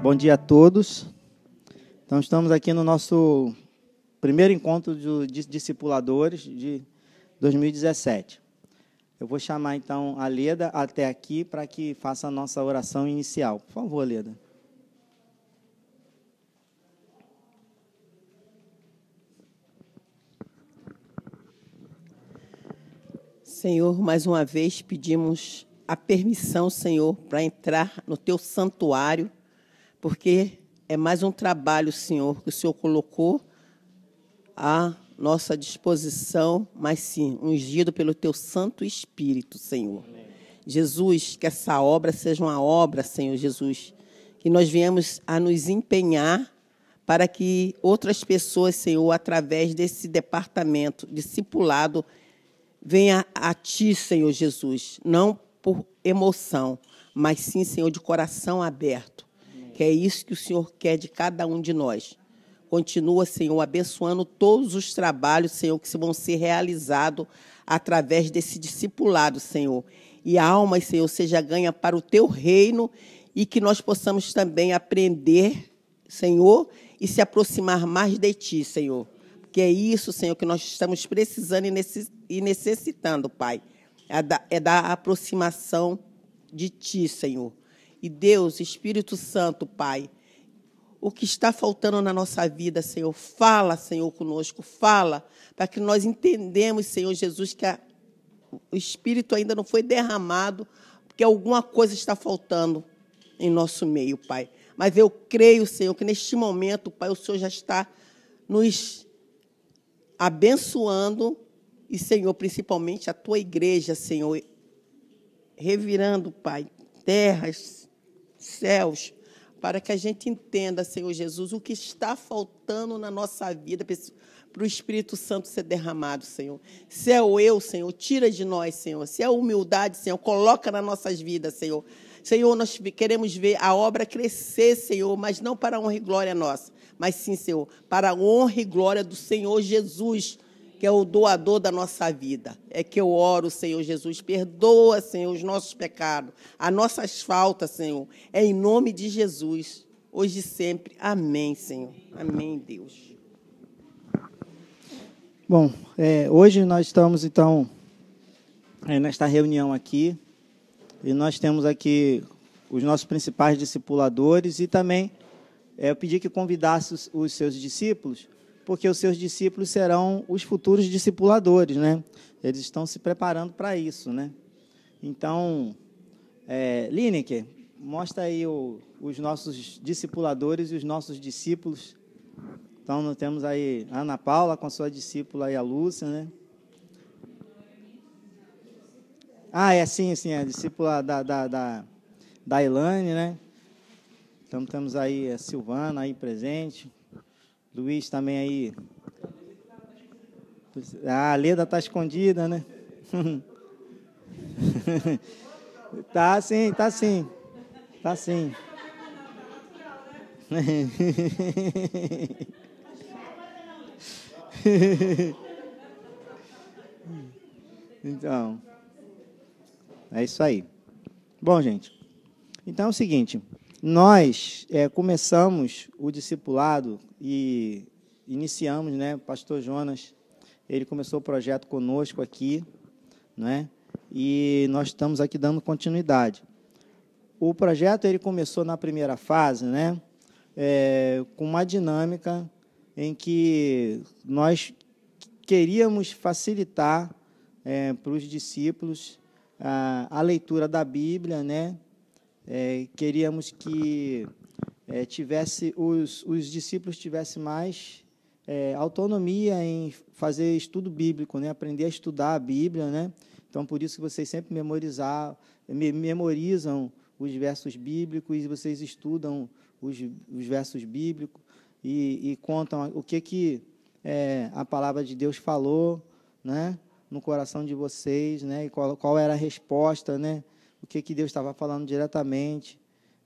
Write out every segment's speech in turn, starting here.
Bom dia a todos. Então, estamos aqui no nosso primeiro encontro de discipuladores de 2017. Eu vou chamar, então, a Leda até aqui para que faça a nossa oração inicial. Por favor, Leda. Senhor, mais uma vez pedimos a permissão, Senhor, para entrar no Teu santuário, porque é mais um trabalho, Senhor, que o Senhor colocou à nossa disposição, mas sim, ungido pelo Teu Santo Espírito, Senhor. Amém. Jesus, que essa obra seja uma obra, Senhor Jesus, que nós viemos a nos empenhar para que outras pessoas, Senhor, através desse departamento discipulado, venha a Ti, Senhor Jesus, não por emoção, mas sim, Senhor, de coração aberto, que é isso que o Senhor quer de cada um de nós. Continua, Senhor, abençoando todos os trabalhos, Senhor, que vão ser realizados através desse discipulado, Senhor. E a alma, Senhor, seja ganha para o Teu reino e que nós possamos também aprender, Senhor, e se aproximar mais de Ti, Senhor. Que é isso, Senhor, que nós estamos precisando e necessitando, Pai. É da aproximação de Ti, Senhor. E Deus, Espírito Santo, Pai, o que está faltando na nossa vida, Senhor, fala, Senhor, conosco, fala, para que nós entendamos, Senhor Jesus, que o Espírito ainda não foi derramado, porque alguma coisa está faltando em nosso meio, Pai. Mas eu creio, Senhor, que neste momento, Pai, o Senhor já está nos abençoando e, Senhor, principalmente a Tua igreja, Senhor, revirando, Pai, terras, céus, para que a gente entenda, Senhor Jesus, o que está faltando na nossa vida para o Espírito Santo ser derramado, Senhor. Se é o eu, Senhor, tira de nós, Senhor. Se é a humildade, Senhor, coloca nas nossas vidas, Senhor. Senhor, nós queremos ver a obra crescer, Senhor, mas não para a honra e glória nossa, mas sim, Senhor, para a honra e glória do Senhor Jesus, que é o doador da nossa vida. É que eu oro, Senhor Jesus, perdoa, Senhor, os nossos pecados, as nossas faltas, Senhor. É em nome de Jesus, hoje e sempre. Amém, Senhor. Amém, Deus. Bom, hoje nós estamos, então, nesta reunião aqui, e nós temos aqui os nossos principais discipuladores e também eu pedi que convidasse os seus discípulos, porque os seus discípulos serão os futuros discipuladores, né? Eles estão se preparando para isso, né? Então, Lineker, mostra aí os nossos discipuladores e os nossos discípulos. Então, nós temos aí a Ana Paula com a sua discípula e a Lúcia, né? Sim, a discípula da Elaine, né? Então, temos aí a Silvana aí presente. Luiz também aí. A Leda está escondida, né? Tá sim. Então, é isso aí. Bom, gente, então é o seguinte, nós começamos o discipulado e iniciamos, né, o pastor Jonas, ele começou o projeto conosco aqui, né, e nós estamos aqui dando continuidade. O projeto ele começou na primeira fase, né, com uma dinâmica em que nós queríamos facilitar para os discípulos a leitura da Bíblia, né? Queríamos que os discípulos tivessem mais autonomia em fazer estudo bíblico, né? Aprender a estudar a Bíblia, né? Então, por isso que vocês sempre memorizam os versos bíblicos e vocês estudam os versos bíblicos e contam o que a palavra de Deus falou, né? No coração de vocês, né? E qual era a resposta, né? O que Deus estava falando diretamente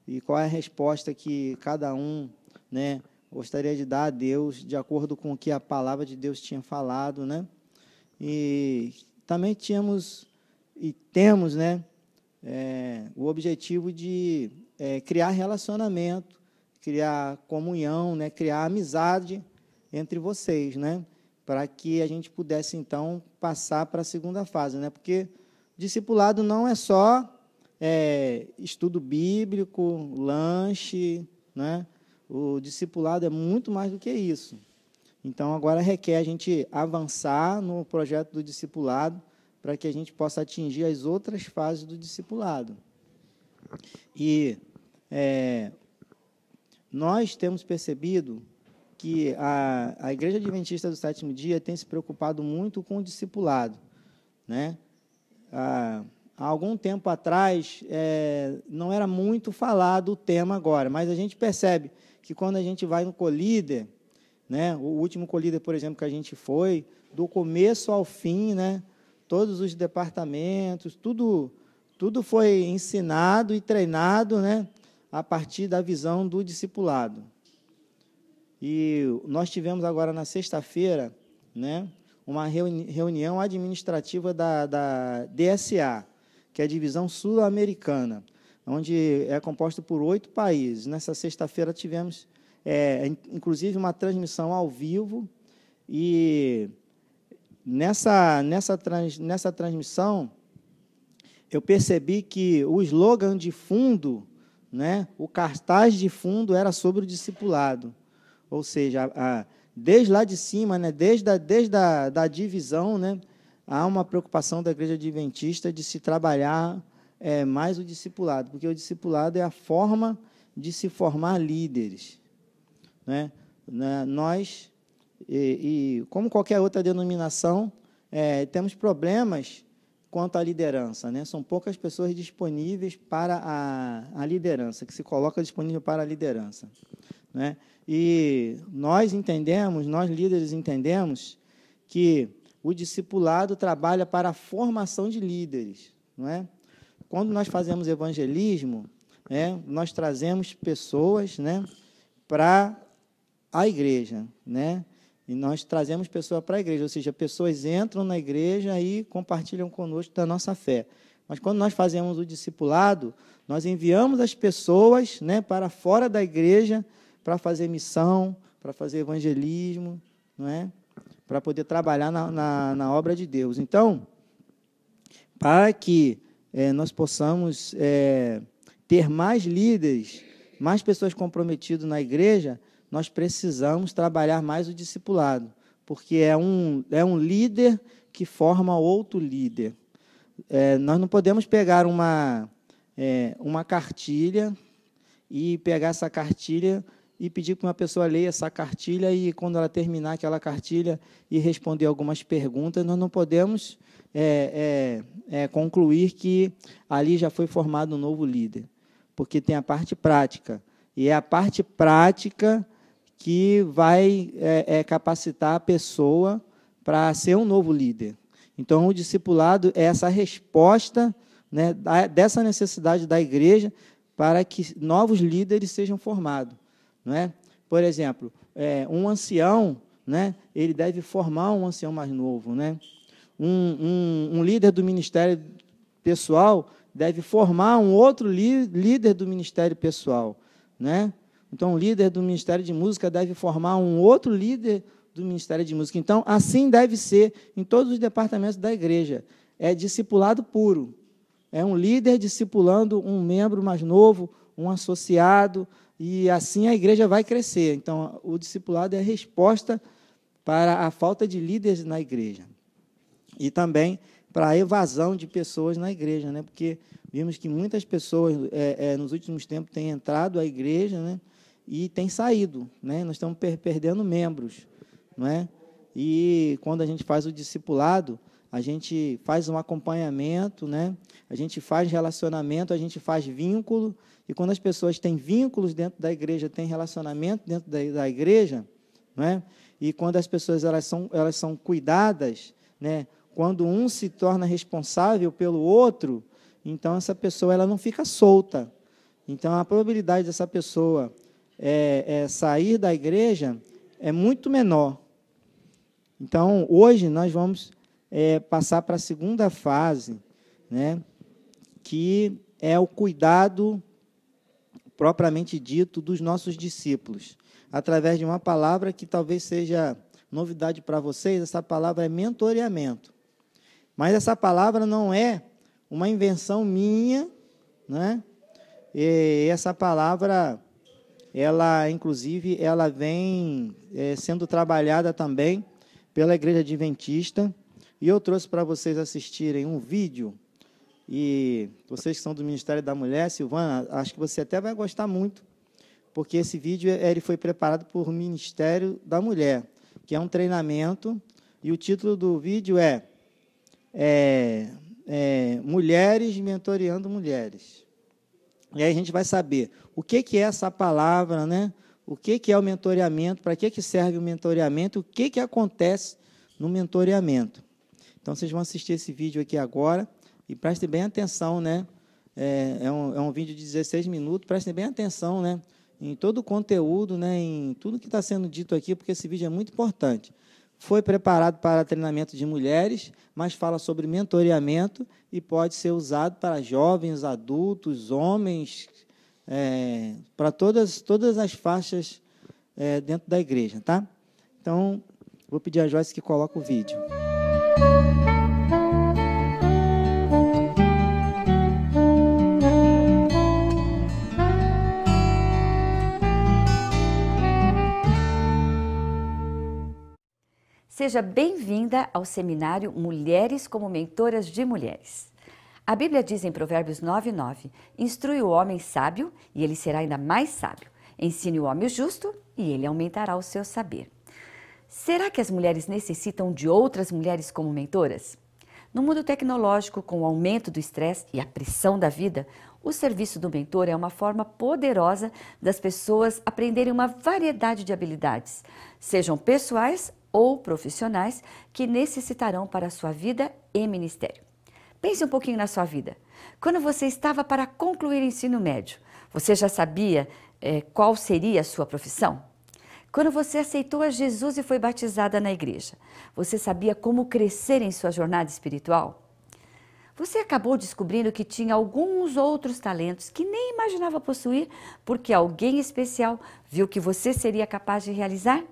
e qual é a resposta que cada um, né, gostaria de dar a Deus de acordo com o que a palavra de Deus tinha falado, né? E também tínhamos e temos, né, o objetivo de criar relacionamento, criar comunhão, né, criar amizade entre vocês, né, para que a gente pudesse, então, passar para a segunda fase, né, porque discipulado não é só estudo bíblico, lanche, né, o discipulado é muito mais do que isso. Então, agora requer a gente avançar no projeto do discipulado para que a gente possa atingir as outras fases do discipulado. E nós temos percebido que a Igreja Adventista do Sétimo Dia tem se preocupado muito com o discipulado, né? Há algum tempo atrás, não era muito falado o tema agora, mas a gente percebe que quando a gente vai no Colíder, né, o último Colíder, por exemplo, que a gente foi, do começo ao fim, né, todos os departamentos, tudo foi ensinado e treinado, né, a partir da visão do discipulado. E nós tivemos agora na sexta-feira, né, uma reunião administrativa da DSA, que é a Divisão Sul-Americana, onde é composto por 8 países. Nessa sexta-feira tivemos, inclusive, uma transmissão ao vivo, e nessa transmissão eu percebi que o slogan de fundo, né, o cartaz de fundo era sobre o discipulado, ou seja, desde lá de cima, né, desde a divisão, né, há uma preocupação da Igreja Adventista de se trabalhar mais o discipulado, porque o discipulado é a forma de se formar líderes, né? Nós, como qualquer outra denominação, temos problemas quanto à liderança, né? São poucas pessoas disponíveis para a liderança, que se coloca disponível para a liderança, né? E nós líderes entendemos que o discipulado trabalha para a formação de líderes, não é? Quando nós fazemos evangelismo, nós trazemos pessoas, né, para a igreja, né? E nós trazemos pessoas para a igreja, ou seja, pessoas entram na igreja e compartilham conosco da nossa fé. Mas quando nós fazemos o discipulado, nós enviamos as pessoas, né, para fora da igreja para fazer missão, para fazer evangelismo, não é? Para poder trabalhar na obra de Deus. Então, para que nós possamos ter mais líderes, mais pessoas comprometidas na igreja, nós precisamos trabalhar mais o discipulado, porque é um líder que forma outro líder. Nós não podemos pegar uma cartilha e pegar essa cartilha e pedir que uma pessoa leia essa cartilha e, quando ela terminar aquela cartilha e responder algumas perguntas, nós não podemos concluir que ali já foi formado um novo líder, porque tem a parte prática, e é a parte prática que vai capacitar a pessoa para ser um novo líder. Então, o discipulado é essa resposta, né, dessa necessidade da igreja para que novos líderes sejam formados. Não é? Por exemplo, um ancião, né, ele deve formar um ancião mais novo, né? Um líder do ministério pessoal deve formar um outro líder do ministério pessoal, né? Então, um líder do ministério de música deve formar um outro líder do ministério de música. Então, assim deve ser em todos os departamentos da igreja. É discipulado puro. É um líder discipulando um membro mais novo, um associado, e assim a igreja vai crescer. Então, o discipulado é a resposta para a falta de líderes na igreja. E também para a evasão de pessoas na igreja, né? Porque vimos que muitas pessoas, nos últimos tempos, têm entrado à igreja, né, e têm saído, né? Nós estamos perdendo membros, não é? E quando a gente faz o discipulado, a gente faz um acompanhamento, né? A gente faz relacionamento, a gente faz vínculo, e quando as pessoas têm vínculos dentro da igreja, têm relacionamento dentro da igreja, não é? E quando as pessoas elas são cuidadas, né? Quando um se torna responsável pelo outro, então essa pessoa ela não fica solta. Então a probabilidade dessa pessoa sair da igreja é muito menor. Então hoje nós vamos passar para a segunda fase, né? Que é o cuidado propriamente dito, dos nossos discípulos, através de uma palavra que talvez seja novidade para vocês. Essa palavra é mentoreamento. Mas essa palavra não é uma invenção minha, né? E essa palavra, inclusive, ela vem sendo trabalhada também pela Igreja Adventista. E eu trouxe para vocês assistirem um vídeo. E vocês que são do Ministério da Mulher, Silvana, acho que você até vai gostar muito, porque esse vídeo ele foi preparado por Ministério da Mulher, que é um treinamento, e o título do vídeo é Mulheres Mentoreando Mulheres. E aí a gente vai saber o que é essa palavra, né? O que é o mentoreamento, para que serve o mentoreamento, o que acontece no mentoreamento. Então, vocês vão assistir esse vídeo aqui agora e prestem bem atenção, né? É um vídeo de 16 minutos, prestem bem atenção, né? Em todo o conteúdo, né? Em tudo que está sendo dito aqui, porque esse vídeo é muito importante. Foi preparado para treinamento de mulheres, mas fala sobre mentoreamento e pode ser usado para jovens, adultos, homens, para todas as faixas dentro da igreja, tá? Então, vou pedir a Joyce que coloque o vídeo. Seja bem-vinda ao seminário Mulheres como Mentoras de Mulheres. A Bíblia diz em Provérbios 9:9, instrui o homem sábio e ele será ainda mais sábio. Ensine o homem justo e ele aumentará o seu saber. Será que as mulheres necessitam de outras mulheres como mentoras? No mundo tecnológico, com o aumento do estresse e a pressão da vida, o serviço do mentor é uma forma poderosa das pessoas aprenderem uma variedade de habilidades, sejam pessoais ou profissionais, que necessitarão para a sua vida e ministério. Pense um pouquinho na sua vida. Quando você estava para concluir o ensino médio, você já sabia qual seria a sua profissão? Quando você aceitou a Jesus e foi batizada na igreja, você sabia como crescer em sua jornada espiritual? Você acabou descobrindo que tinha alguns outros talentos que nem imaginava possuir, porque alguém especial viu que você seria capaz de realizar?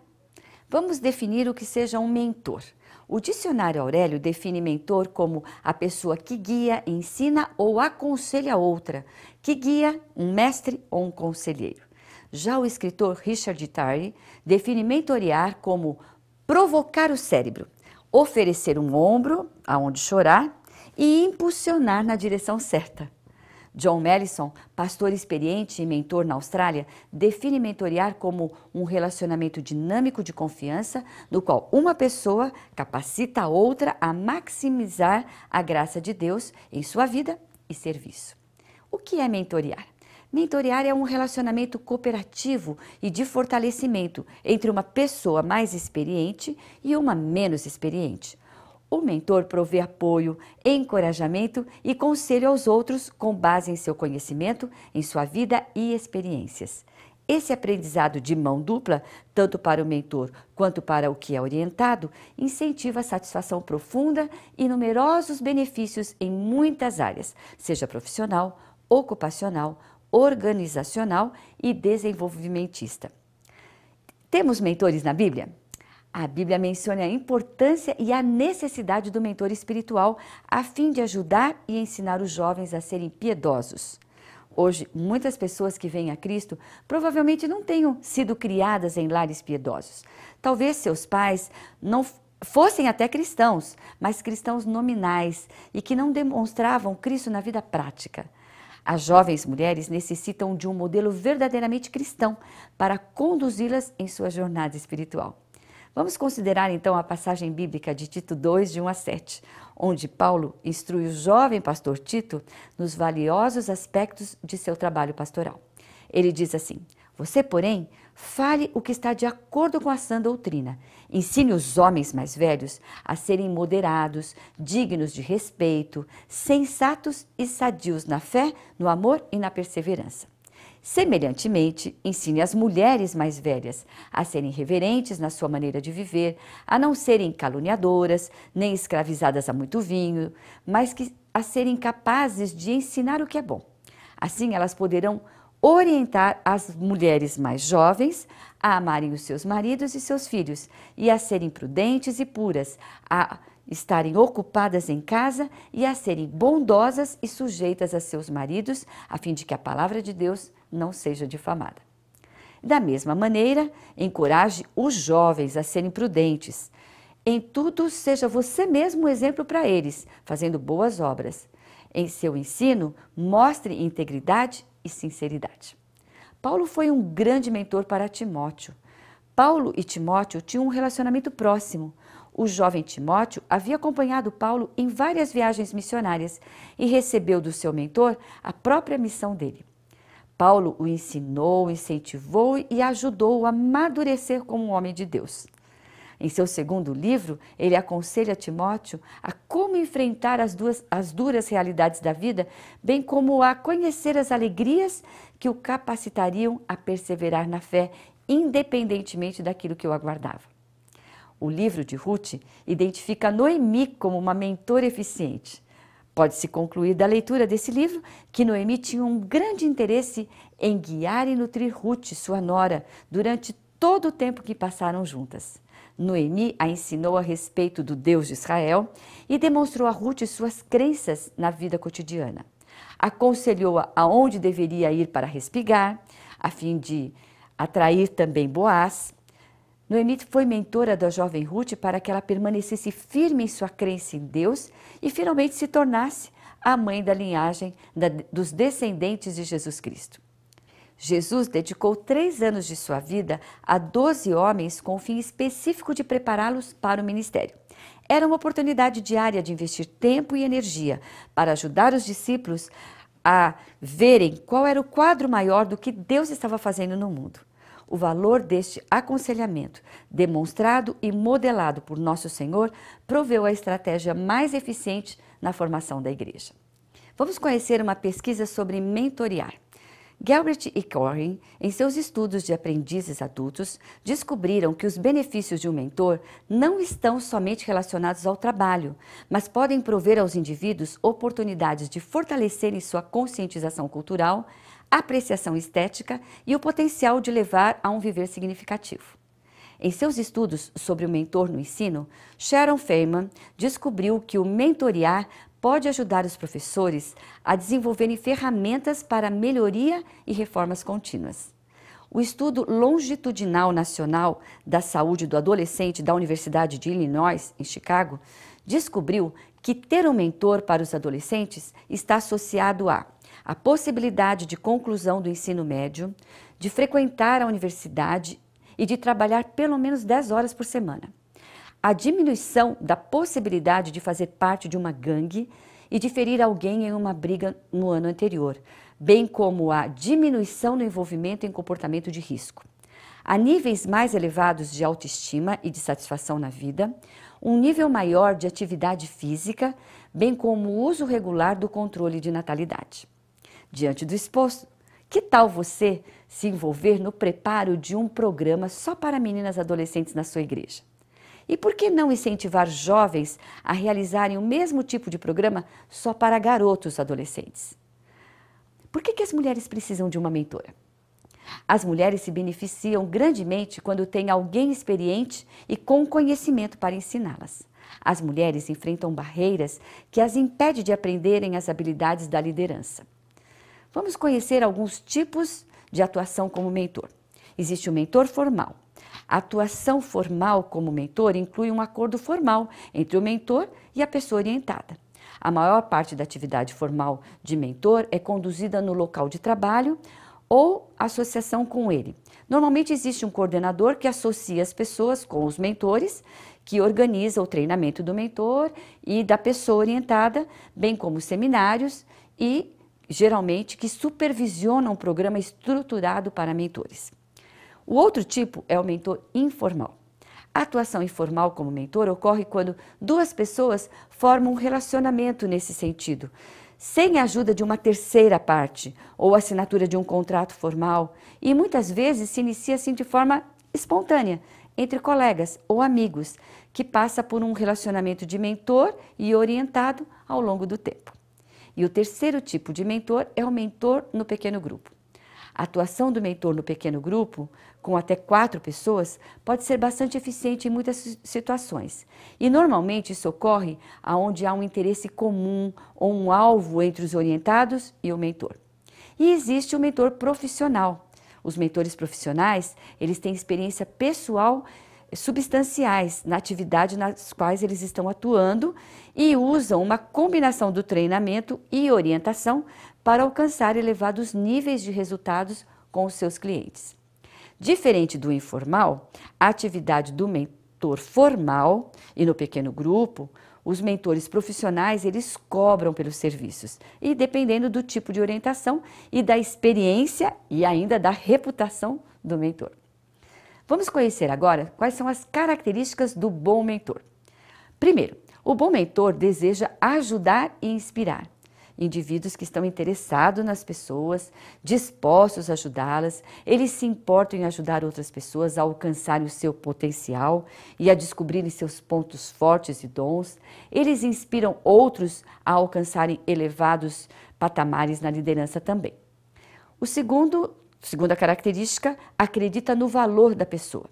Vamos definir o que seja um mentor. O dicionário Aurélio define mentor como a pessoa que guia, ensina ou aconselha outra, que guia um mestre ou um conselheiro. Já o escritor Richard Thaler define mentorear como provocar o cérebro, oferecer um ombro aonde chorar e impulsionar na direção certa. John Mellison, pastor experiente e mentor na Austrália, define mentorear como um relacionamento dinâmico de confiança, no qual uma pessoa capacita a outra a maximizar a graça de Deus em sua vida e serviço. O que é mentorear? Mentorear é um relacionamento cooperativo e de fortalecimento entre uma pessoa mais experiente e uma menos experiente. O mentor provê apoio, encorajamento e conselho aos outros com base em seu conhecimento, em sua vida e experiências. Esse aprendizado de mão dupla, tanto para o mentor quanto para o que é orientado, incentiva a satisfação profunda e numerosos benefícios em muitas áreas, seja profissional, ocupacional, organizacional e desenvolvimentista. Temos mentores na Bíblia? A Bíblia menciona a importância e a necessidade do mentor espiritual a fim de ajudar e ensinar os jovens a serem piedosos. Hoje, muitas pessoas que vêm a Cristo provavelmente não tenham sido criadas em lares piedosos. Talvez seus pais não fossem até cristãos, mas cristãos nominais e que não demonstravam Cristo na vida prática. As jovens mulheres necessitam de um modelo verdadeiramente cristão para conduzi-las em sua jornada espiritual. Vamos considerar então a passagem bíblica de Tito 2, de 1 a 7, onde Paulo instrui o jovem pastor Tito nos valiosos aspectos de seu trabalho pastoral. Ele diz assim: você, porém, fale o que está de acordo com a sã doutrina. Ensine os homens mais velhos a serem moderados, dignos de respeito, sensatos e sadios na fé, no amor e na perseverança. Semelhantemente, ensine as mulheres mais velhas a serem reverentes na sua maneira de viver, a não serem caluniadoras, nem escravizadas a muito vinho, mas a serem capazes de ensinar o que é bom. Assim, elas poderão orientar as mulheres mais jovens a amarem os seus maridos e seus filhos e a serem prudentes e puras, a estarem ocupadas em casa e a serem bondosas e sujeitas a seus maridos, a fim de que a palavra de Deus não seja difamada. Da mesma maneira, encoraje os jovens a serem prudentes. Em tudo, seja você mesmo um exemplo para eles, fazendo boas obras. Em seu ensino, mostre integridade e sinceridade. Paulo foi um grande mentor para Timóteo. Paulo e Timóteo tinham um relacionamento próximo. O jovem Timóteo havia acompanhado Paulo em várias viagens missionárias e recebeu do seu mentor a própria missão dele. Paulo o ensinou, incentivou e ajudou-o a amadurecer como um homem de Deus. Em seu segundo livro, ele aconselha Timóteo a como enfrentar as duras realidades da vida, bem como a conhecer as alegrias que o capacitariam a perseverar na fé, independentemente daquilo que o aguardava. O livro de Ruth identifica Noemi como uma mentora eficiente. Pode-se concluir da leitura desse livro que Noemi tinha um grande interesse em guiar e nutrir Ruth, sua nora, durante todo o tempo que passaram juntas. Noemi a ensinou a respeito do Deus de Israel e demonstrou a Ruth suas crenças na vida cotidiana. Aconselhou-a aonde deveria ir para respigar, a fim de atrair também Boaz. Noemi foi mentora da jovem Ruth para que ela permanecesse firme em sua crença em Deus e finalmente se tornasse a mãe da linhagem dos descendentes de Jesus Cristo. Jesus dedicou 3 anos de sua vida a 12 homens com o fim específico de prepará-los para o ministério. Era uma oportunidade diária de investir tempo e energia para ajudar os discípulos a verem qual era o quadro maior do que Deus estava fazendo no mundo. O valor deste aconselhamento, demonstrado e modelado por Nosso Senhor, proveu a estratégia mais eficiente na formação da igreja. Vamos conhecer uma pesquisa sobre mentorear. Galbraith e Cohen, em seus estudos de aprendizes adultos, descobriram que os benefícios de um mentor não estão somente relacionados ao trabalho, mas podem prover aos indivíduos oportunidades de fortalecerem sua conscientização cultural, apreciação estética e o potencial de levar a um viver significativo. Em seus estudos sobre o mentor no ensino, Sharon Feynman descobriu que o mentorear pode ajudar os professores a desenvolverem ferramentas para melhoria e reformas contínuas. O estudo longitudinal nacional da saúde do adolescente da Universidade de Illinois, em Chicago, descobriu que ter um mentor para os adolescentes está associado a possibilidade de conclusão do ensino médio, de frequentar a universidade e de trabalhar pelo menos 10 horas por semana. A diminuição da possibilidade de fazer parte de uma gangue e de ferir alguém em uma briga no ano anterior, bem como a diminuição no envolvimento em comportamento de risco. A níveis mais elevados de autoestima e de satisfação na vida, um nível maior de atividade física, bem como o uso regular do controle de natalidade. Diante do exposto, que tal você se envolver no preparo de um programa só para meninas adolescentes na sua igreja? E por que não incentivar jovens a realizarem o mesmo tipo de programa só para garotos adolescentes? Por que as mulheres precisam de uma mentora? As mulheres se beneficiam grandemente quando têm alguém experiente e com conhecimento para ensiná-las. As mulheres enfrentam barreiras que as impedem de aprenderem as habilidades da liderança. Vamos conhecer alguns tipos de atuação como mentor. Existe o mentor formal. A atuação formal como mentor inclui um acordo formal entre o mentor e a pessoa orientada. A maior parte da atividade formal de mentor é conduzida no local de trabalho ou associação com ele. Normalmente existe um coordenador que associa as pessoas com os mentores, que organiza o treinamento do mentor e da pessoa orientada, bem como seminários e, geralmente, que supervisiona um programa estruturado para mentores. O outro tipo é o mentor informal. A atuação informal como mentor ocorre quando 2 pessoas formam um relacionamento nesse sentido, sem a ajuda de uma terceira parte ou assinatura de um contrato formal, e muitas vezes se inicia assim de forma espontânea, entre colegas ou amigos, que passa por um relacionamento de mentor e orientado ao longo do tempo. E o terceiro tipo de mentor é o mentor no pequeno grupo. A atuação do mentor no pequeno grupo, com até 4 pessoas, pode ser bastante eficiente em muitas situações. E normalmente isso ocorre onde há um interesse comum ou um alvo entre os orientados e o mentor. E existe o mentor profissional. Os mentores profissionais, eles têm experiência pessoal substanciais na atividade nas quais eles estão atuando e usam uma combinação do treinamento e orientação para alcançar elevados níveis de resultados com os seus clientes. Diferente do informal, a atividade do mentor formal e no pequeno grupo, os mentores profissionais, eles cobram pelos serviços e dependendo do tipo de orientação e da experiência e ainda da reputação do mentor. Vamos conhecer agora quais são as características do bom mentor. Primeiro, o bom mentor deseja ajudar e inspirar indivíduos que estão interessados nas pessoas, dispostos a ajudá-las, eles se importam em ajudar outras pessoas a alcançarem o seu potencial e a descobrirem seus pontos fortes e dons, eles inspiram outros a alcançarem elevados patamares na liderança também. Segunda característica, acredita no valor da pessoa.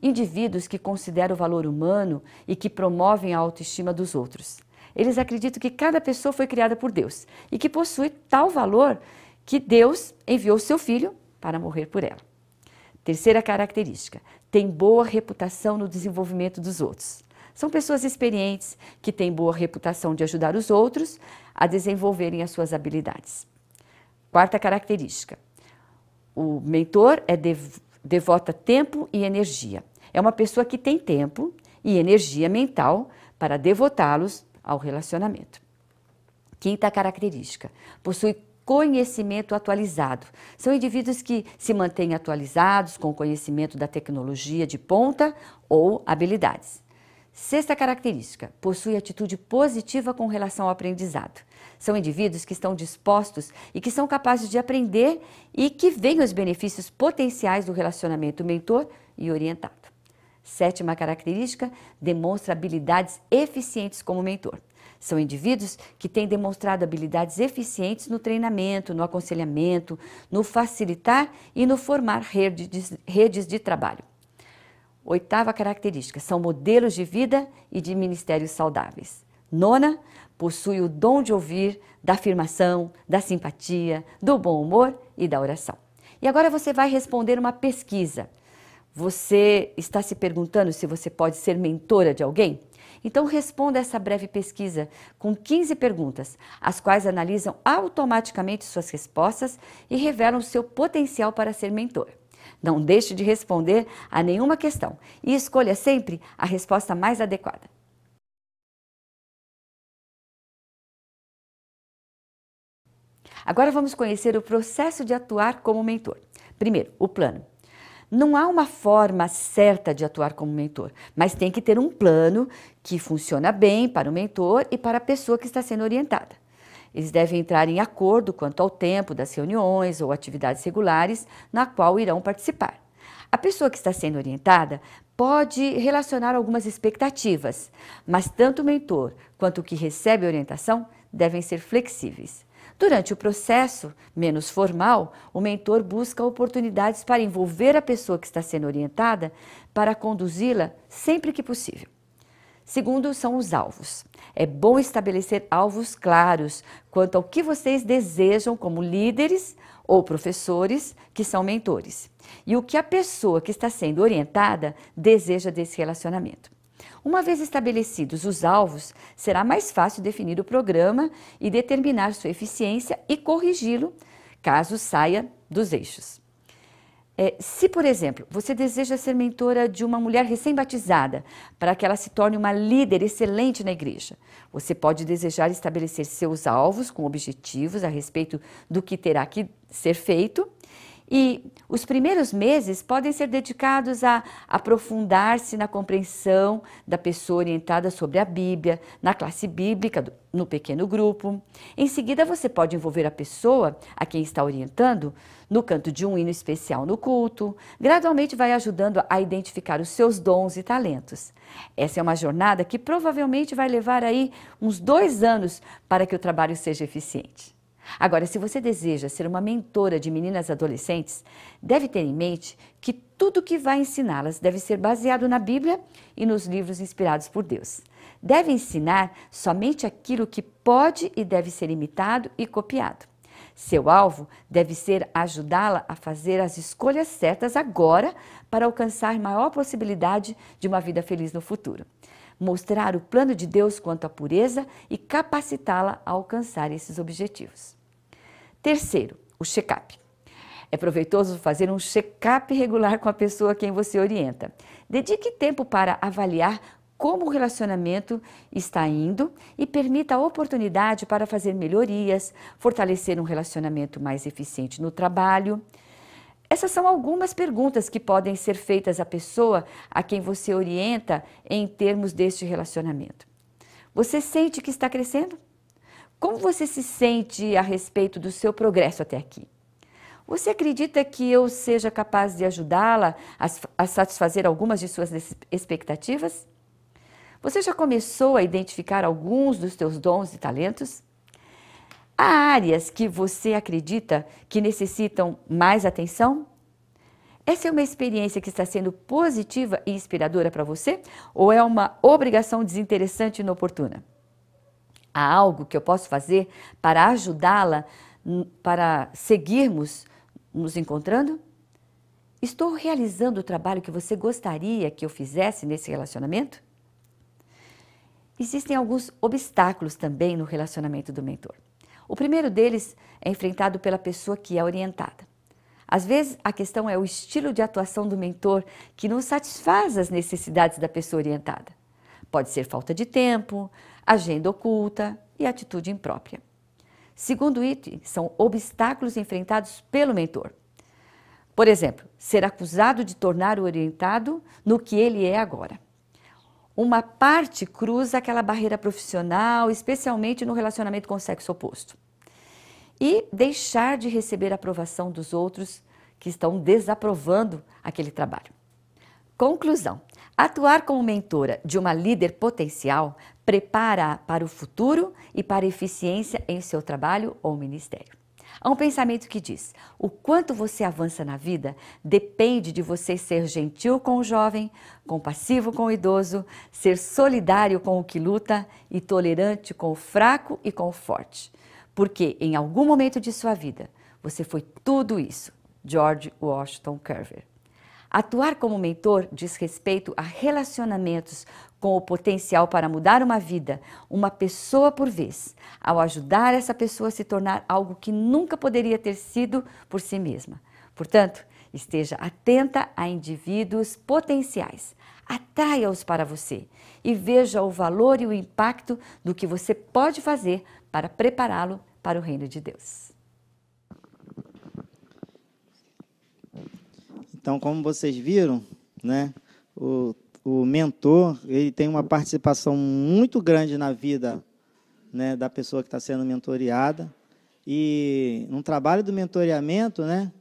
Indivíduos que consideram o valor humano e que promovem a autoestima dos outros. Eles acreditam que cada pessoa foi criada por Deus e que possui tal valor que Deus enviou seu filho para morrer por ela. Terceira característica, tem boa reputação no desenvolvimento dos outros. São pessoas experientes que têm boa reputação de ajudar os outros a desenvolverem as suas habilidades. Quarta característica, o mentor devota tempo e energia. É uma pessoa que tem tempo e energia mental para devotá-los ao relacionamento. Quinta característica, possui conhecimento atualizado. São indivíduos que se mantêm atualizados com o conhecimento da tecnologia de ponta ou habilidades. Sexta característica, possui atitude positiva com relação ao aprendizado. São indivíduos que estão dispostos e que são capazes de aprender e que veem os benefícios potenciais do relacionamento mentor e orientado. Sétima característica, demonstra habilidades eficientes como mentor. São indivíduos que têm demonstrado habilidades eficientes no treinamento, no aconselhamento, no facilitar e no formar redes de trabalho. Oitava característica, são modelos de vida e de ministérios saudáveis. Nona, possui o dom de ouvir, da afirmação, da simpatia, do bom humor e da oração. E agora você vai responder uma pesquisa. Você está se perguntando se você pode ser mentora de alguém? Então responda essa breve pesquisa com 15 perguntas, as quais analisam automaticamente suas respostas e revelam seu potencial para ser mentor. Não deixe de responder a nenhuma questão e escolha sempre a resposta mais adequada. Agora vamos conhecer o processo de atuar como mentor. Primeiro, o plano. Não há uma forma certa de atuar como mentor, mas tem que ter um plano que funciona bem para o mentor e para a pessoa que está sendo orientada. Eles devem entrar em acordo quanto ao tempo das reuniões ou atividades regulares na qual irão participar. A pessoa que está sendo orientada pode relacionar algumas expectativas, mas tanto o mentor quanto o que recebe a orientação devem ser flexíveis. Durante o processo menos formal, o mentor busca oportunidades para envolver a pessoa que está sendo orientada para conduzi-la sempre que possível. Segundo, são os alvos. É bom estabelecer alvos claros quanto ao que vocês desejam como líderes ou professores que são mentores e o que a pessoa que está sendo orientada deseja desse relacionamento. Uma vez estabelecidos os alvos, será mais fácil definir o programa e determinar sua eficiência e corrigi-lo caso saia dos eixos. Se, por exemplo, você deseja ser mentora de uma mulher recém-batizada para que ela se torne uma líder excelente na igreja, você pode desejar estabelecer seus alvos com objetivos a respeito do que terá que ser feito. E os primeiros meses podem ser dedicados a aprofundar-se na compreensão da pessoa orientada sobre a Bíblia, na classe bíblica, no pequeno grupo. Em seguida, você pode envolver a pessoa a quem está orientando no canto de um hino especial no culto. Gradualmente vai ajudando a identificar os seus dons e talentos. Essa é uma jornada que provavelmente vai levar aí uns 2 anos para que o trabalho seja eficiente. Agora, se você deseja ser uma mentora de meninas adolescentes, deve ter em mente que tudo que vai ensiná-las deve ser baseado na Bíblia e nos livros inspirados por Deus. Deve ensinar somente aquilo que pode e deve ser imitado e copiado. Seu alvo deve ser ajudá-la a fazer as escolhas certas agora para alcançar maior possibilidade de uma vida feliz no futuro. Mostrar o plano de Deus quanto à pureza e capacitá-la a alcançar esses objetivos. Terceiro, o check-up. É proveitoso fazer um check-up regular com a pessoa a quem você orienta. Dedique tempo para avaliar como o relacionamento está indo e permita a oportunidade para fazer melhorias, fortalecer um relacionamento mais eficiente no trabalho. Essas são algumas perguntas que podem ser feitas à pessoa a quem você orienta em termos deste relacionamento. Você sente que está crescendo? Como você se sente a respeito do seu progresso até aqui? Você acredita que eu seja capaz de ajudá-la a satisfazer algumas de suas expectativas? Você já começou a identificar alguns dos seus dons e talentos? Há áreas que você acredita que necessitam mais atenção? Essa é uma experiência que está sendo positiva e inspiradora para você? Ou é uma obrigação desinteressante e inoportuna? Há algo que eu posso fazer para ajudá-la, para seguirmos nos encontrando? Estou realizando o trabalho que você gostaria que eu fizesse nesse relacionamento? Existem alguns obstáculos também no relacionamento do mentor. O primeiro deles é enfrentado pela pessoa que é orientada. Às vezes, a questão é o estilo de atuação do mentor que não satisfaz as necessidades da pessoa orientada. Pode ser falta de tempo, agenda oculta e atitude imprópria. Segundo item, são obstáculos enfrentados pelo mentor. Por exemplo, ser acusado de tornar o orientado no que ele é agora. Uma parte cruza aquela barreira profissional, especialmente no relacionamento com o sexo oposto. E deixar de receber a aprovação dos outros que estão desaprovando aquele trabalho. Conclusão: atuar como mentora de uma líder potencial prepara-a para o futuro e para a eficiência em seu trabalho ou ministério. Há um pensamento que diz: o quanto você avança na vida depende de você ser gentil com o jovem, compassivo com o idoso, ser solidário com o que luta e tolerante com o fraco e com o forte. Porque em algum momento de sua vida você foi tudo isso. George Washington Carver. Atuar como mentor diz respeito a relacionamentos com o potencial para mudar uma vida, uma pessoa por vez, ao ajudar essa pessoa a se tornar algo que nunca poderia ter sido por si mesma. Portanto, esteja atenta a indivíduos potenciais, atraia-os para você e veja o valor e o impacto do que você pode fazer para prepará-lo para o reino de Deus. Então, como vocês viram, né, o mentor ele tem uma participação muito grande na vida, né, da pessoa que está sendo mentoreada. E no trabalho do mentoreamento, né,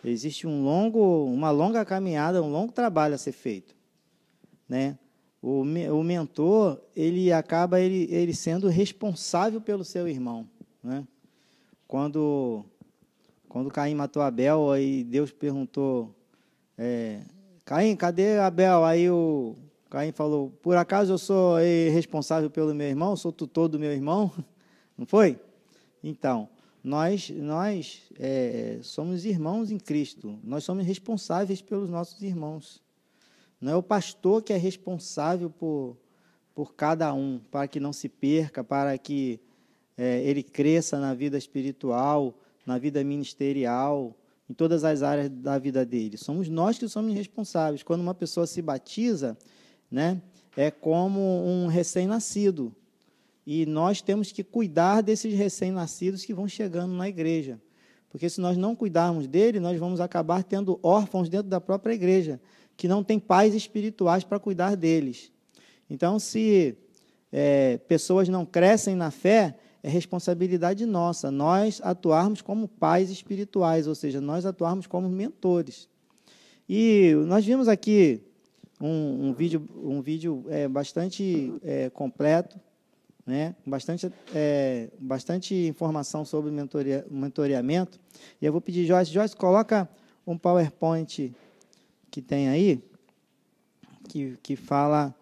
existe uma longa caminhada, um longo trabalho a ser feito, né? O mentor ele acaba ele sendo responsável pelo seu irmão, né? Quando Caim matou Abel, aí Deus perguntou: Caim, cadê Abel? Aí o Caim falou: por acaso eu sou responsável pelo meu irmão? Sou tutor do meu irmão? Não foi? Então, nós somos irmãos em Cristo. Nós somos responsáveis pelos nossos irmãos. Não é o pastor que é responsável por cada um, para que não se perca, para que ele cresça na vida espiritual, na vida ministerial, em todas as áreas da vida dele. Somos nós que somos responsáveis. Quando uma pessoa se batiza, né, é como um recém-nascido. E nós temos que cuidar desses recém-nascidos que vão chegando na igreja. Porque se nós não cuidarmos dele, nós vamos acabar tendo órfãos dentro da própria igreja, que não tem pais espirituais para cuidar deles. Então, se pessoas não crescem na fé, é responsabilidade nossa, nós atuarmos como pais espirituais, ou seja, nós atuarmos como mentores. E nós vimos aqui um vídeo bastante completo, né? Bastante informação sobre mentoreamento. E eu vou pedir, Joyce, coloca um PowerPoint que tem aí, que fala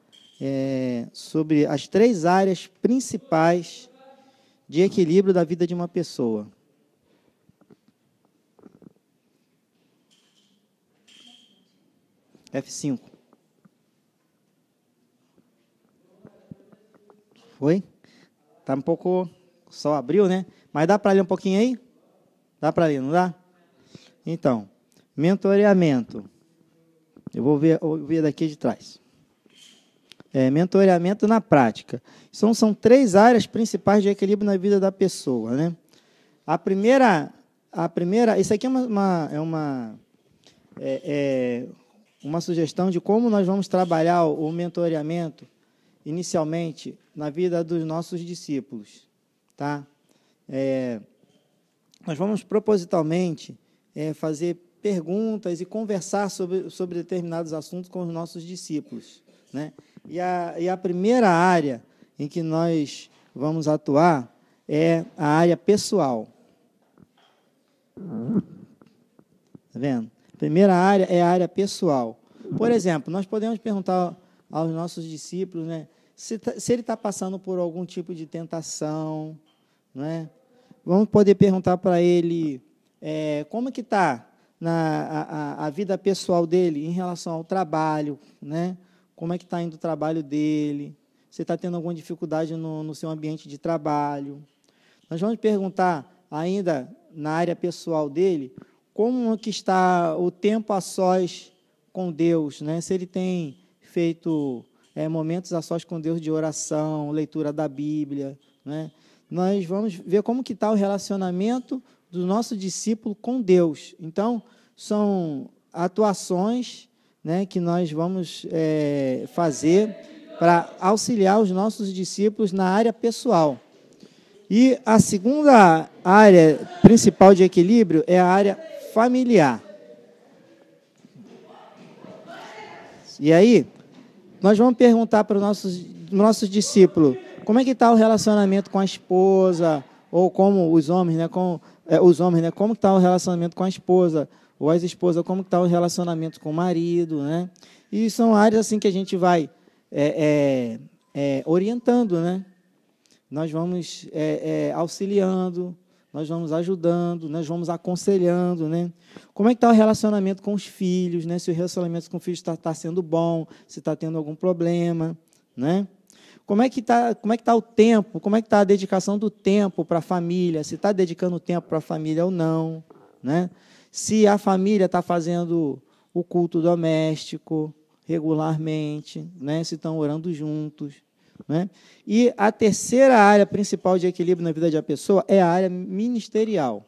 sobre as 3 áreas principais de equilíbrio da vida de uma pessoa. F5. Foi? Tá um pouco... Só abriu, né? Mas dá para ler um pouquinho aí? Dá para ler, não dá? Então, mentoreamento. Eu vou ver daqui de trás. Mentoreamento na prática. São 3 áreas principais de equilíbrio na vida da pessoa, né? A primeira, isso aqui é uma sugestão de como nós vamos trabalhar o mentoreamento inicialmente na vida dos nossos discípulos, tá? Nós vamos propositalmente fazer perguntas e conversar sobre determinados assuntos com os nossos discípulos, né? E a primeira área em que nós vamos atuar é a área pessoal. Tá vendo? A primeira área é a área pessoal. Por exemplo, nós podemos perguntar aos nossos discípulos, né, se ele está passando por algum tipo de tentação, né? Vamos poder perguntar para ele como que está a vida pessoal dele em relação ao trabalho, né? Como é que está indo o trabalho dele? Se está tendo alguma dificuldade no seu ambiente de trabalho? Nós vamos perguntar ainda na área pessoal dele como que está o tempo a sós com Deus, né? Se ele tem feito momentos a sós com Deus de oração, leitura da Bíblia, né? Nós vamos ver como que está o relacionamento do nosso discípulo com Deus. Então, são atuações, né, que nós vamos fazer para auxiliar os nossos discípulos na área pessoal. E a segunda área principal de equilíbrio é a área familiar. E aí, nós vamos perguntar para os nossos discípulos como é que está o relacionamento com a esposa, ou como os homens, né, como está o relacionamento com a esposa, ou as esposas, como está o relacionamento com o marido, né? E são áreas assim que a gente vai orientando, né? Nós vamos auxiliando, nós vamos ajudando, nós vamos aconselhando, né? Como é que está o relacionamento com os filhos, né? Se o relacionamento com os filhos está sendo bom, se está tendo algum problema, né? Como é que está o tempo, como é que está a dedicação do tempo para a família, se está dedicando tempo para a família ou não, né? Se a família está fazendo o culto doméstico regularmente, né? Se estão orando juntos, né? E a terceira área principal de equilíbrio na vida de uma pessoa é a área ministerial.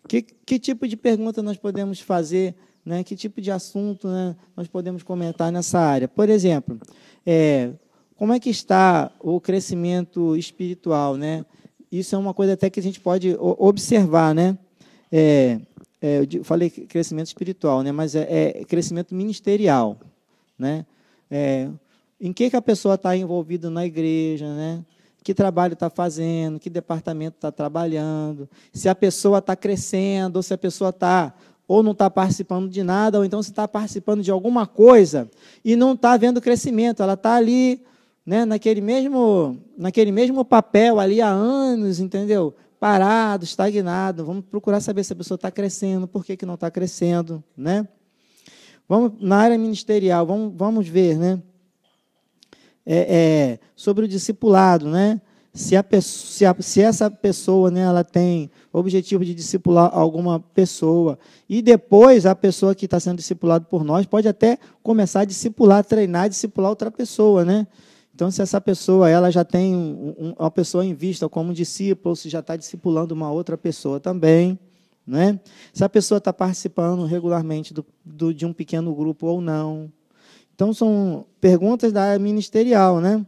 Que tipo de pergunta nós podemos fazer, né? Que tipo de assunto, né, nós podemos comentar nessa área? Por exemplo, como é que está o crescimento espiritual, né? Isso é uma coisa até que a gente pode observar, né? Eu falei crescimento espiritual, né? Mas é crescimento ministerial, né? Em que a pessoa está envolvida na igreja, né? Que trabalho está fazendo, que departamento está trabalhando, se a pessoa está crescendo, ou se a pessoa ou não está participando de nada, ou então se está participando de alguma coisa e não está vendo crescimento, ela está ali, né, naquele mesmo papel ali há anos, entendeu? Parado, estagnado. Vamos procurar saber se a pessoa está crescendo, por que não está crescendo, né? Vamos na área ministerial, vamos ver, né? Sobre o discipulado, né? Se essa pessoa, né, ela tem o objetivo de discipular alguma pessoa, e depois a pessoa que está sendo discipulada por nós pode até começar a discipular, treinar, discipular outra pessoa, né? Então, se essa pessoa ela já tem uma pessoa em vista como discípulo, ou se já está discipulando uma outra pessoa também, né? Se a pessoa está participando regularmente de um pequeno grupo ou não. Então, são perguntas da área ministerial, né?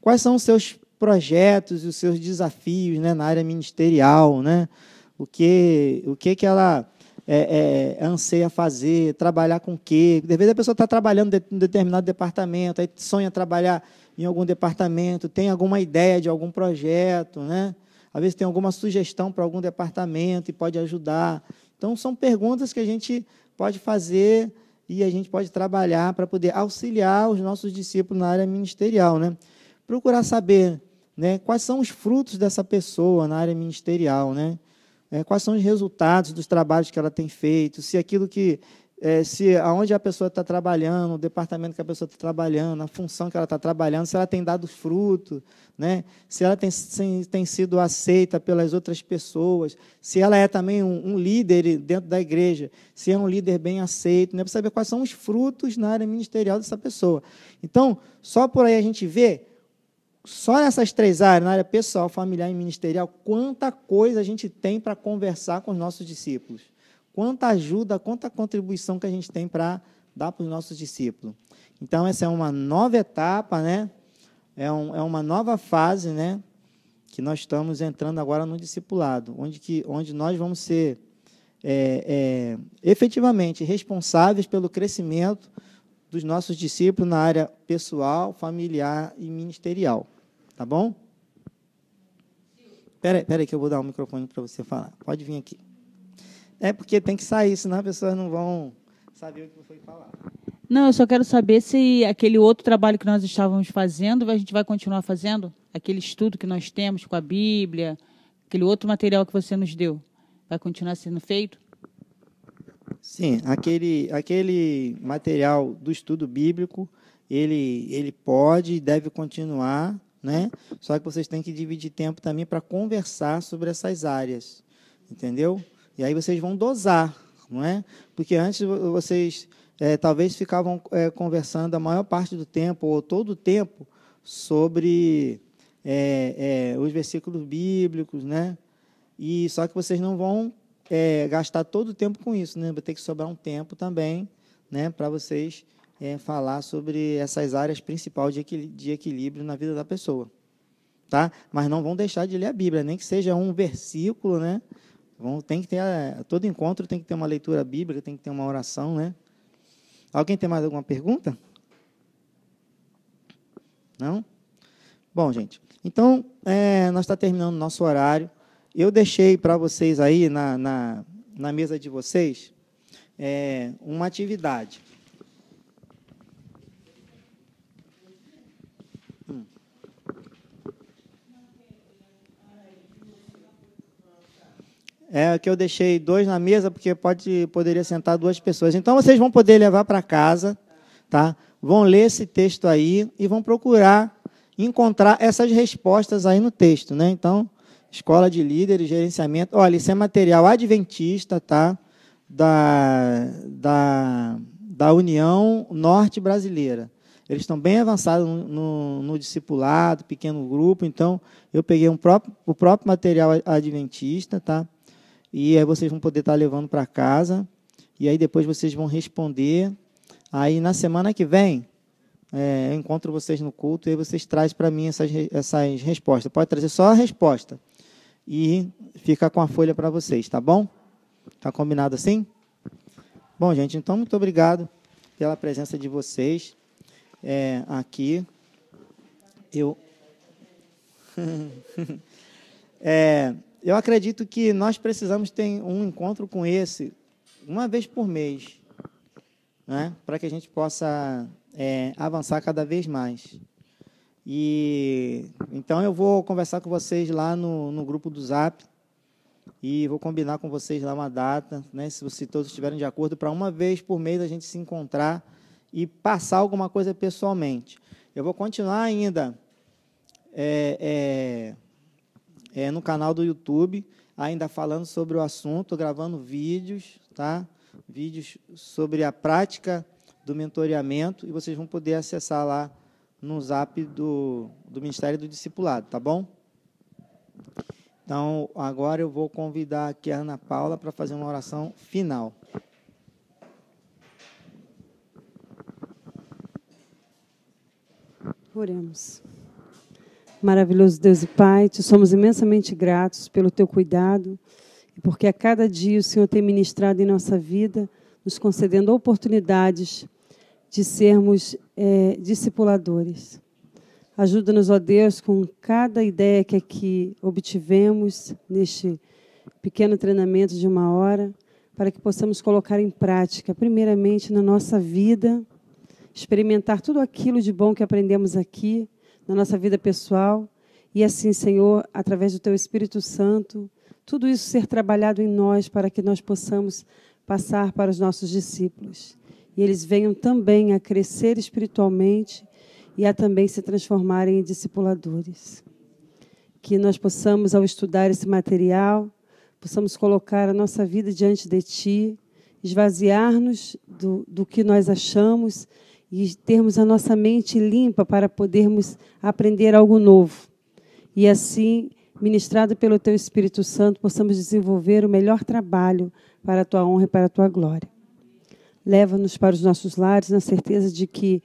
Quais são os seus projetos e os seus desafios, né, na área ministerial, né? O que ela anseia fazer, trabalhar com o quê. Às vezes a pessoa está trabalhando em um determinado departamento, aí sonha trabalhar em algum departamento, tem alguma ideia de algum projeto, né? Às vezes tem alguma sugestão para algum departamento e pode ajudar. Então, são perguntas que a gente pode fazer e a gente pode trabalhar para poder auxiliar os nossos discípulos na área ministerial, né? Procurar saber, né, quais são os frutos dessa pessoa na área ministerial, né? Quais são os resultados dos trabalhos que ela tem feito, se aquilo que, se aonde a pessoa está trabalhando, o departamento que a pessoa está trabalhando, a função que ela está trabalhando, se ela tem dado fruto, né? Se ela tem sido aceita pelas outras pessoas, se ela é também um líder dentro da igreja, se é um líder bem aceito, né? Para saber quais são os frutos na área ministerial dessa pessoa. Então, só por aí a gente vê, só nessas 3 áreas, na área pessoal, familiar e ministerial, quanta coisa a gente tem para conversar com os nossos discípulos. Quanta ajuda, quanta contribuição que a gente tem para dar para os nossos discípulos. Então, essa é uma nova etapa, né? É uma nova fase, né? Que nós estamos entrando agora no discipulado, onde nós vamos ser efetivamente responsáveis pelo crescimento dos nossos discípulos na área pessoal, familiar e ministerial. Tá bom? Espera aí que eu vou dar o microfone para você falar. Pode vir aqui. Porque tem que sair, senão as pessoas não vão saber o que foi falar. Não, eu só quero saber se aquele outro trabalho que nós estávamos fazendo, a gente vai continuar fazendo? Aquele estudo que nós temos com a Bíblia, aquele outro material que você nos deu, vai continuar sendo feito? Sim, aquele material do estudo bíblico, ele pode e deve continuar, né? Só que vocês têm que dividir tempo também para conversar sobre essas áreas, entendeu? E aí vocês vão dosar, não é? Porque antes vocês talvez ficavam conversando a maior parte do tempo, ou todo o tempo, sobre os versículos bíblicos, né? E só que vocês não vão gastar todo o tempo com isso, né? Vai ter que sobrar um tempo também, né, para vocês falar sobre essas áreas principais de equilíbrio na vida da pessoa, tá? Mas não vão deixar de ler a Bíblia, nem que seja um versículo, né? Tem que ter todo encontro tem que ter uma leitura bíblica, tem que ter uma oração, né? Alguém tem mais alguma pergunta? Não? Bom, gente, então nós estamos terminando o nosso horário. Eu deixei para vocês aí na mesa de vocês uma atividade. Que eu deixei 2 na mesa, porque poderia sentar 2 pessoas. Então, vocês vão poder levar para casa, tá? Vão ler esse texto aí e vão procurar encontrar essas respostas aí no texto, né? Então, Escola de Líderes, Gerenciamento. Olha, isso é material adventista, tá? Da União Norte Brasileira. Eles estão bem avançados no discipulado, pequeno grupo. Então, eu peguei o próprio material adventista, tá? E aí vocês vão poder estar levando para casa. E aí depois vocês vão responder. Aí, na semana que vem, eu encontro vocês no culto e aí vocês trazem para mim essas respostas. Pode trazer só a resposta. E fica com a folha para vocês, tá bom? Tá combinado assim? Bom, gente, então, muito obrigado pela presença de vocês aqui. Eu acredito que nós precisamos ter um encontro com esse uma vez por mês, né? Para que a gente possa avançar cada vez mais. E então eu vou conversar com vocês lá no grupo do Zap e vou combinar com vocês lá uma data, né? Se todos estiverem de acordo, para uma vez por mês a gente se encontrar e passar alguma coisa pessoalmente. Eu vou continuar ainda no canal do YouTube, ainda falando sobre o assunto, gravando vídeos, tá? Vídeos sobre a prática do mentoreamento, e vocês vão poder acessar lá no Zap do Ministério do Discipulado, tá bom? Então, agora eu vou convidar aqui a Ana Paula para fazer uma oração final. Oremos. Maravilhoso Deus e Pai, te somos imensamente gratos pelo teu cuidado porque a cada dia o Senhor tem ministrado em nossa vida, nos concedendo oportunidades de sermos discipuladores. Ajuda-nos, ó Deus, com cada ideia que aqui obtivemos neste pequeno treinamento de 1 hora, para que possamos colocar em prática, primeiramente na nossa vida, experimentar tudo aquilo de bom que aprendemos aqui, na nossa vida pessoal, e assim, Senhor, através do Teu Espírito Santo, tudo isso ser trabalhado em nós para que nós possamos passar para os nossos discípulos. E eles venham também a crescer espiritualmente e a também se transformarem em discipuladores. Que nós possamos, ao estudar esse material, possamos colocar a nossa vida diante de Ti, esvaziar-nos do que nós achamos e termos a nossa mente limpa para podermos aprender algo novo. E assim, ministrado pelo Teu Espírito Santo, possamos desenvolver o melhor trabalho para a Tua honra e para a Tua glória. Leva-nos para os nossos lares na certeza de que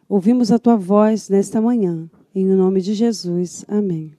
ouvimos a Tua voz nesta manhã. Em nome de Jesus. Amém.